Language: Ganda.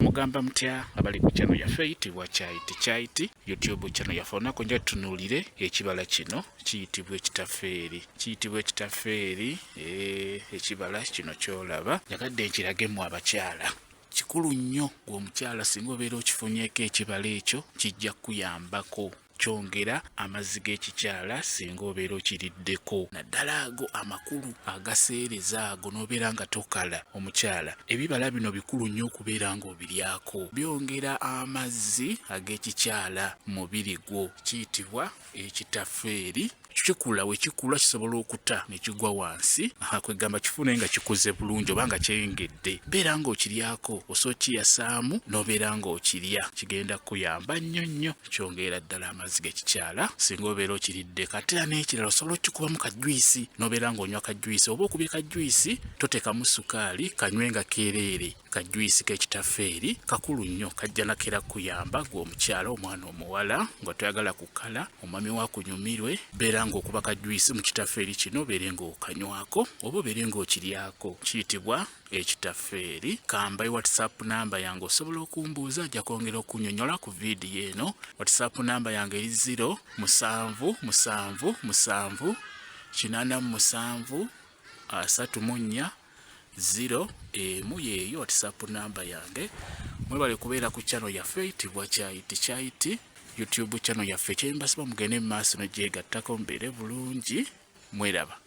Mugamba mutya abali ku channel yaffe eyitibwa Kyaiti YouTube channel yaffe onako nja tunuulire ekibala kino kiyitibwa ekitaffeeri. Kiyitibwa ekitaffeeri, ekibala kino kyolaba yakadde nkiragemu abakyala. Kikulu nnyo ng'omukyala singa obeera okifunyeeko ekibala ekyo kijja kuyambako. Kyongera amazzi g'ekikyala singa obeera okiriddeko, naddala ago amakulu agaseereza ago n'obeera nga tokala omukyala. Ebibala bino bikulu nnyo okubeera ng'obiryako, byongera amazzi ag'ekikyala mu mubiri gwo. Kiyitibwa ekitaffeeri. Kikula we kikula kisobola okuta ne kigwa wansi, kwegamba kifune nga kikuze bulungi oba nga kyengedde. Beera ng'okiryako osobola okiyasaamu n'obeera ng'okirya, kigenda kuyamba nnyo nnyo. Kyongera ddala amazzi g'ekikyala singa obeera okiridde. Ate era n'ekirala osobola okikubamu kajwisi n'obeera ng'onywa kajwisi. Oba okubye kajwisi toteekamu sukaali, kanywe nga keereere. Kajwisi k'ekitaffeeri kakulu nnyo, kajja nakera kuyamba gwe omukyala, omwana omuwala nga toyagala kukala, omwami wa kunyumirwe. Beera ng'okuba kajwisi mu kitaffeeri kino obeere ng'okanywako oba obeere ng'okiryako. Kiyitibwa ekitaffeeri. Kamba WhatsApp namba yange osobola okumbuuza, ajja kwongera okunnyonnyola ku viidiyo eno. WhatsApp namba yange eri 0778784 0 yeeyo WhatsApp namba yange. Mwebale kubeera ku channel yaffe eyitibwa Kyaiti YouTube channel yaffe. Kyembasaba mugende mu maaso n'ogyegattako mubeere bulungi. Mweraba.